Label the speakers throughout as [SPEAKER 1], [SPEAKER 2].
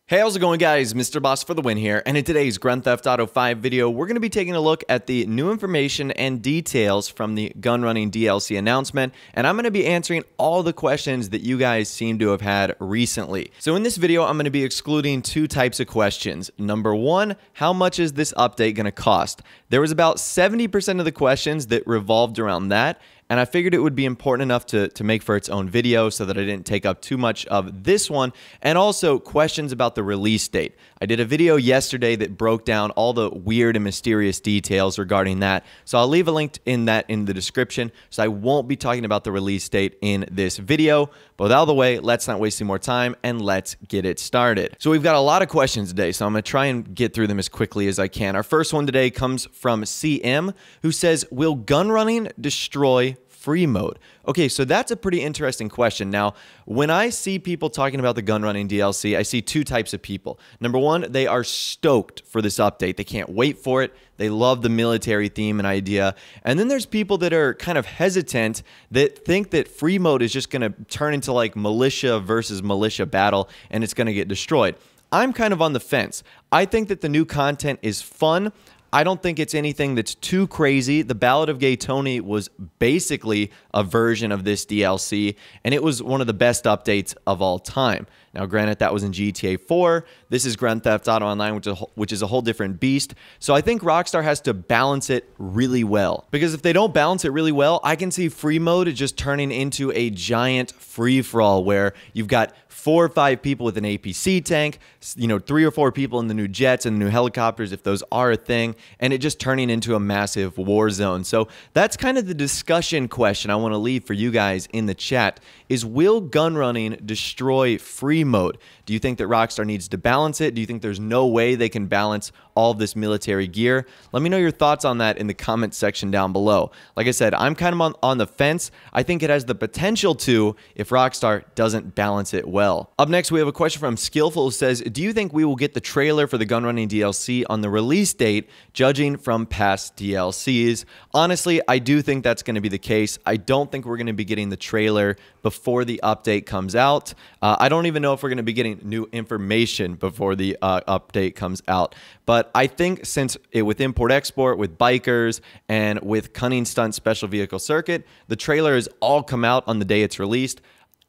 [SPEAKER 1] Hey, how's it going, guys? Mr. Boss for the win here, and in today's Grand Theft Auto 5 video, we're going to be taking a look at the new information and details from the Gunrunning DLC announcement, and I'm going to be answering all the questions that you guys seem to have had recently. So in this video, I'm going to be excluding two types of questions. Number one, how much is this update going to cost? There was about 70% of the questions that revolved around that, and I figured it would be important enough to make for its own video so that I didn't take up too much of this one, and also questions about the release date. I did a video yesterday that broke down all the weird and mysterious details regarding that, so I'll leave a link in the description, so I won't be talking about the release date in this video. But out of the way, let's not waste any more time, and let's get it started. So we've got a lot of questions today, so I'm going to try and get through them as quickly as I can. Our first one today comes from CM, who says, will gunrunning destroy free mode? Okay, so that's a pretty interesting question. Now, when I see people talking about the Gunrunning DLC, I see two types of people. Number one, they are stoked for this update. They can't wait for it. They love the military theme and idea. And then there's people that are kind of hesitant that think that free mode is just going to turn into like militia versus militia battle and it's going to get destroyed. I'm kind of on the fence. I think that the new content is fun. I don't think it's anything that's too crazy. The Ballad of Gay Tony was basically a version of this DLC, and it was one of the best updates of all time. Now, granted, that was in GTA 4. This is Grand Theft Auto Online, which is a whole different beast. So I think Rockstar has to balance it really well. Because if they don't balance it really well, I can see free mode just turning into a giant free-for-all where you've got 4 or 5 people with an APC tank, 3 or 4 people in the new jets and the new helicopters, if those are a thing, and it just turning into a massive war zone. So that's kind of the discussion question I want to leave for you guys in the chat is, will gunrunning destroy free mode? Do you think that Rockstar needs to balance it? Do you think there's no way they can balance all of this military gear? Let me know your thoughts on that in the comment section down below. Like I said, I'm kind of on the fence. I think it has the potential to if Rockstar doesn't balance it well. Up next, we have a question from Skillful who says, do you think we will get the trailer for the Gunrunning DLC on the release date, judging from past DLCs? Honestly, I do think that's going to be the case. I don't think we're going to be getting the trailer before the update comes out. I don't even know if we're going to be getting new information before the update comes out. But I think since with import-export, with bikers, and with Cunning Stunt Special Vehicle Circuit, the trailer has all come out on the day it's released.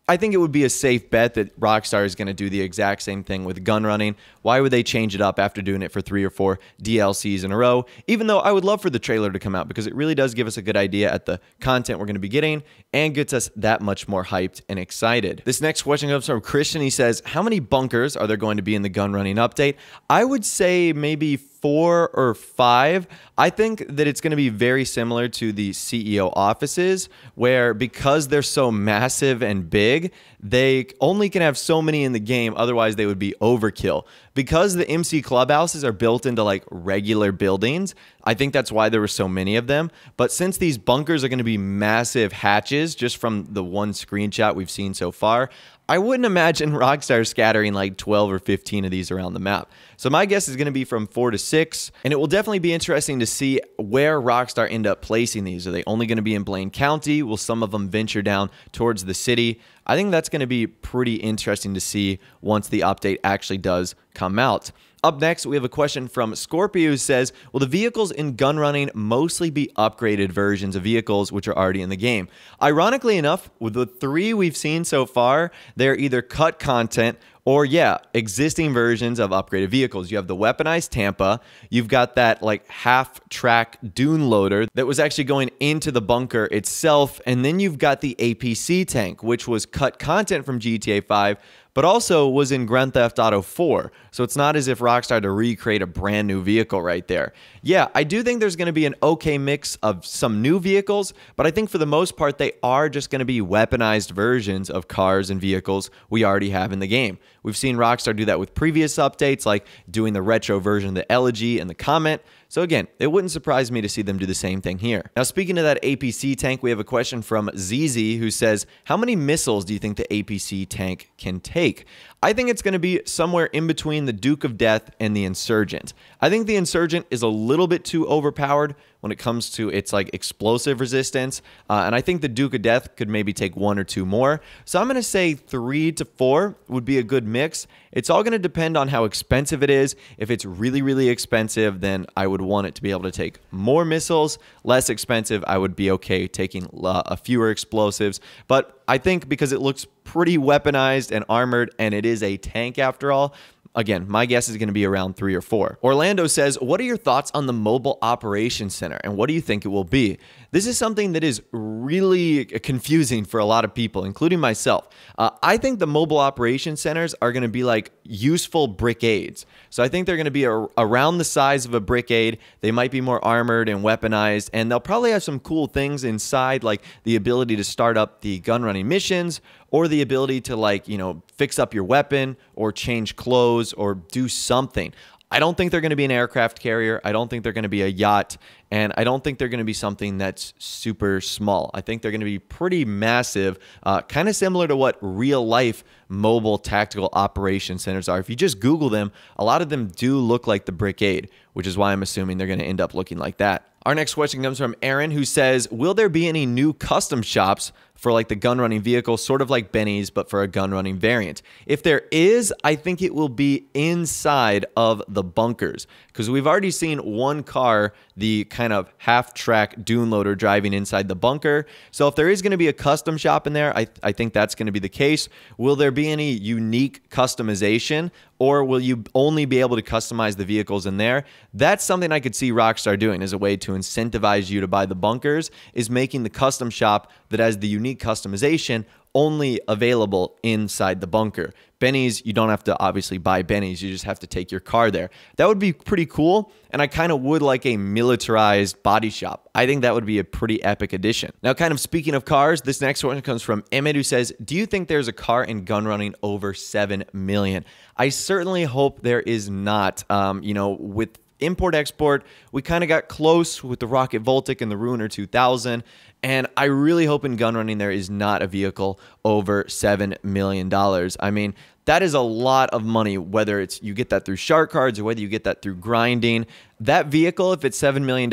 [SPEAKER 1] I think it would be a safe bet that Rockstar is going to do the exact same thing with gunrunning. Why would they change it up after doing it for 3 or 4 DLCs in a row? Even though I would love for the trailer to come out because it really does give us a good idea at the content we're going to be getting and gets us that much more hyped and excited. This next question comes from Christian. He says, how many bunkers are there going to be in the gunrunning update? I would say maybe 4 or 5. I think that it's going to be very similar to the CEO offices, where because they're so massive and big, they only can have so many in the game, otherwise they would be overkill. Because the MC clubhouses are built into like regular buildings, I think that's why there were so many of them. But since these bunkers are going to be massive hatches, just from the one screenshot we've seen so far, I wouldn't imagine Rockstar scattering like 12 or 15 of these around the map. So my guess is going to be from 4 to 6, and it will definitely be interesting to see where Rockstar end up placing these. Are they only going to be in Blaine County? Will some of them venture down towards the city? I think that's going to be pretty interesting to see once the update actually does come out. Up next, we have a question from Scorpio who says, will the vehicles in gunrunning mostly be upgraded versions of vehicles which are already in the game? Ironically enough, with the 3 we've seen so far, they're either cut content or, yeah, existing versions of upgraded vehicles. You have the weaponized Tampa. You've got that like half-track dune loader that was actually going into the bunker itself. And then you've got the APC tank, which was cut content from GTA 5, but also was in Grand Theft Auto 4. So it's not as if Rockstar had to recreate a brand new vehicle right there. Yeah, I do think there's going to be an okay mix of some new vehicles, but I think for the most part, they are just going to be weaponized versions of cars and vehicles we already have in the game. We've seen Rockstar do that with previous updates, like doing the retro version of the Elegy and the Comet. So again, it wouldn't surprise me to see them do the same thing here. Now, speaking of that APC tank, we have a question from ZZ who says, how many missiles do you think the APC tank can take? I think it's going to be somewhere in between the Duke of Death and the Insurgent. I think the Insurgent is a little bit too overpowered, when it comes to its like explosive resistance. And I think the Duke of Death could maybe take 1 or 2 more. So I'm going to say 3 to 4 would be a good mix. It's all going to depend on how expensive it is. If it's really, really expensive, then I would want it to be able to take more missiles. Less expensive, I would be okay taking a fewer explosives. But I think because it looks pretty weaponized and armored, and it is a tank after all, again, my guess is going to be around 3 or 4. Orlando says, what are your thoughts on the Mobile Operations Center, and what do you think it will be? This is something that is really confusing for a lot of people, including myself. I think the Mobile Operations Centers are going to be like useful brickades. So I think they're going to be around the size of a brickade. They might be more armored and weaponized, and they'll probably have some cool things inside, like the ability to start up the gun running missions, or the ability to, like, you know, fix up your weapon or change clothes or do something. I don't think they're going to be an aircraft carrier. I don't think they're going to be a yacht. And I don't think they're going to be something that's super small. I think they're going to be pretty massive, kind of similar to what real life mobile tactical operation centers are. If you just Google them, a lot of them do look like the Brickade, which is why I'm assuming they're going to end up looking like that. Our next question comes from Aaron, who says, will there be any new custom shops for like the gun running vehicle, sort of like Benny's, but for a gun running variant? If there is, I think it will be inside of the bunkers, because we've already seen one car, the kind of half-track dune loader, driving inside the bunker. So if there is going to be a custom shop in there, I think that's going to be the case. Will there be any unique customization, or will you only be able to customize the vehicles in there? That's something I could see Rockstar doing as a way to incentivize you to buy the bunkers, is making the custom shop that has the unique customization only available inside the bunker. Benny's, you don't have to obviously buy Benny's, you just have to take your car there. That would be pretty cool, and I kind of would like a militarized body shop. I think that would be a pretty epic addition. Now, kind of speaking of cars, this next one comes from Emmett, who says, do you think there's a car in gun running over 7 million? I certainly hope there is not. You know, with import-export, we kind of got close with the Rocket Voltic and the Ruiner 2000, and I really hope in gun running there is not a vehicle over $7 million. I mean, that is a lot of money, whether it's you get that through shark cards or whether you get that through grinding. That vehicle, if it's $7 million,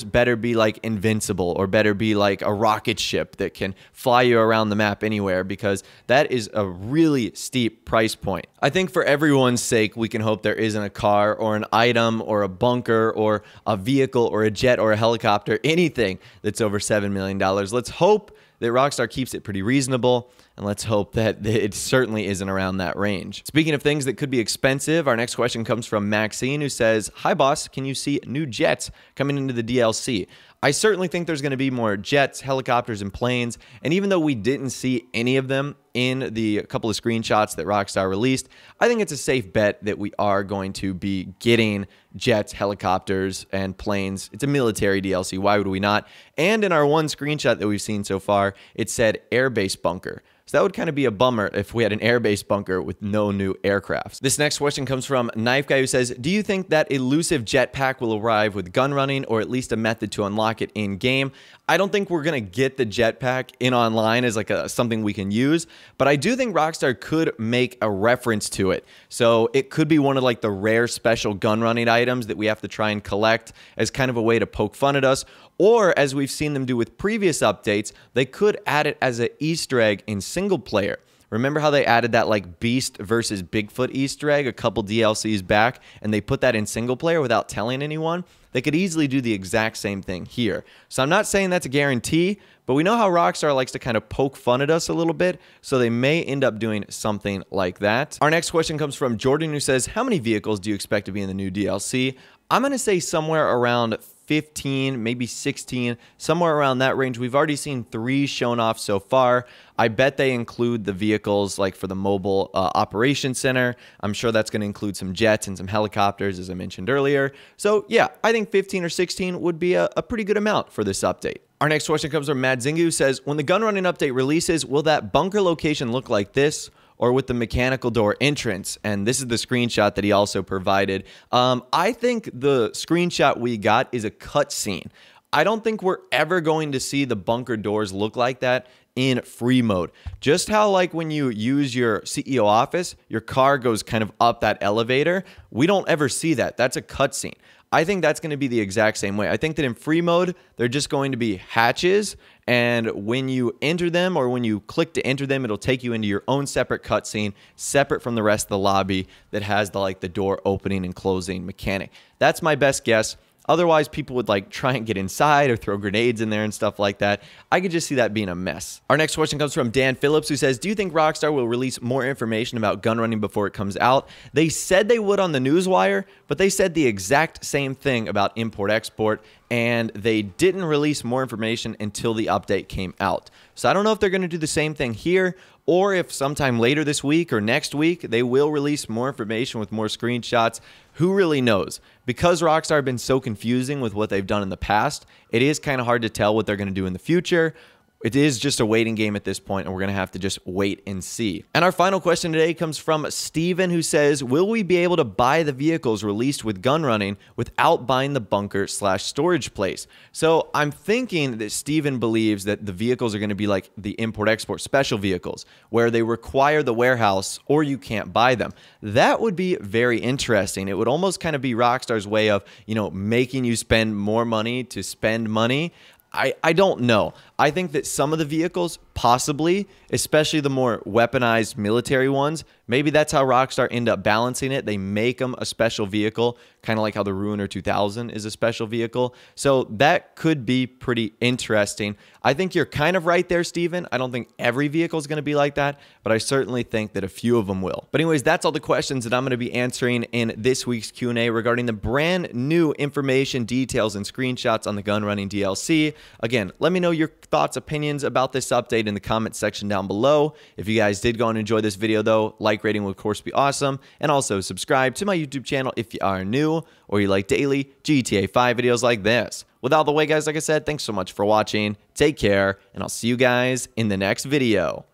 [SPEAKER 1] better be like invincible, or better be like a rocket ship that can fly you around the map anywhere, because that is a really steep price point. I think for everyone's sake, we can hope there isn't a car or an item or a bunker or a vehicle or a jet or a helicopter, anything that's over $7 million. Let's hope that Rockstar keeps it pretty reasonable, and let's hope that it certainly isn't around that range. Speaking of things that could be expensive, our next question comes from Maxine, who says, hi boss, can you see new jets coming into the DLC? I certainly think there's going to be more jets, helicopters, and planes, and even though we didn't see any of them in the couple of screenshots that Rockstar released, I think it's a safe bet that we are going to be getting jets, helicopters, and planes. It's a military DLC, why would we not? And in our one screenshot that we've seen so far, it said airbase bunker. So that would kind of be a bummer if we had an airbase bunker with no new aircrafts. This next question comes from Knifeguy, who says, do you think that elusive jetpack will arrive with gun running, or at least a method to unlock it in game? I don't think we're going to get the jetpack in online as like something we can use, but I do think Rockstar could make a reference to it. So it could be one of like the rare special gun running items that we have to try and collect as kind of a way to poke fun at us. Or, as we've seen them do with previous updates, they could add it as an Easter egg in single player. Remember how they added that like Beast versus Bigfoot Easter egg a couple DLCs back, and they put that in single player without telling anyone? They could easily do the exact same thing here. So I'm not saying that's a guarantee, but we know how Rockstar likes to kind of poke fun at us a little bit, so they may end up doing something like that. Our next question comes from Jordan, who says, how many vehicles do you expect to be in the new DLC? I'm going to say somewhere around 15, maybe 16, somewhere around that range. We've already seen 3 shown off so far. I bet they include the vehicles like for the mobile operations center. I'm sure that's going to include some jets and some helicopters, as I mentioned earlier. So yeah, I think 15 or 16 would be a pretty good amount for this update. Our next question comes from Mad Zingu, who says, when the gun running update releases, will that bunker location look like this, or with the mechanical door entrance? And this is the screenshot that he also provided. I think the screenshot we got is a cutscene. I don't think we're ever going to see the bunker doors look like that in free mode. Just how like when you use your CEO office, your car goes kind of up that elevator. We don't ever see that. That's a cutscene. I think that's going to be the exact same way. I think that in free mode, they're just going to be hatches, and when you enter them or when you click to enter them, it'll take you into your own separate cutscene, separate from the rest of the lobby that has the door opening and closing mechanic. That's my best guess. Otherwise, people would like try and get inside or throw grenades in there and stuff like that. I could just see that being a mess. Our next question comes from Dan Phillips, who says, do you think Rockstar will release more information about gun running before it comes out? They said they would on the Newswire, but they said the exact same thing about import-export, and they didn't release more information until the update came out. So I don't know if they're going to do the same thing here, or if sometime later this week or next week, they will release more information with more screenshots. Who really knows? Because Rockstar have been so confusing with what they've done in the past, it is kind of hard to tell what they're going to do in the future. It is just a waiting game at this point, and we're going to have to just wait and see. And our final question today comes from Steven, who says, will we be able to buy the vehicles released with gun running without buying the bunker/storage place? So I'm thinking that Steven believes that the vehicles are going to be like the import-export special vehicles, where they require the warehouse or you can't buy them. That would be very interesting. It would almost kind of be Rockstar's way of, making you spend more money to spend money. I don't know. I think that some of the vehicles, possibly, especially the more weaponized military ones, maybe that's how Rockstar end up balancing it. They make them a special vehicle, kind of like how the Ruiner 2000 is a special vehicle. So that could be pretty interesting. I think you're kind of right there, Steven. I don't think every vehicle is going to be like that, but I certainly think that a few of them will. But anyways, that's all the questions that I'm going to be answering in this week's Q&A regarding the brand new information, details, and screenshots on the gun running DLC. Again, let me know your thoughts, opinions about this update in the comments section down below. If you guys did go and enjoy this video though, like rating would of course be awesome, and also subscribe to my YouTube channel if you are new or you like daily GTA 5 videos like this. With all the way guys, like I said, thanks so much for watching, take care, and I'll see you guys in the next video.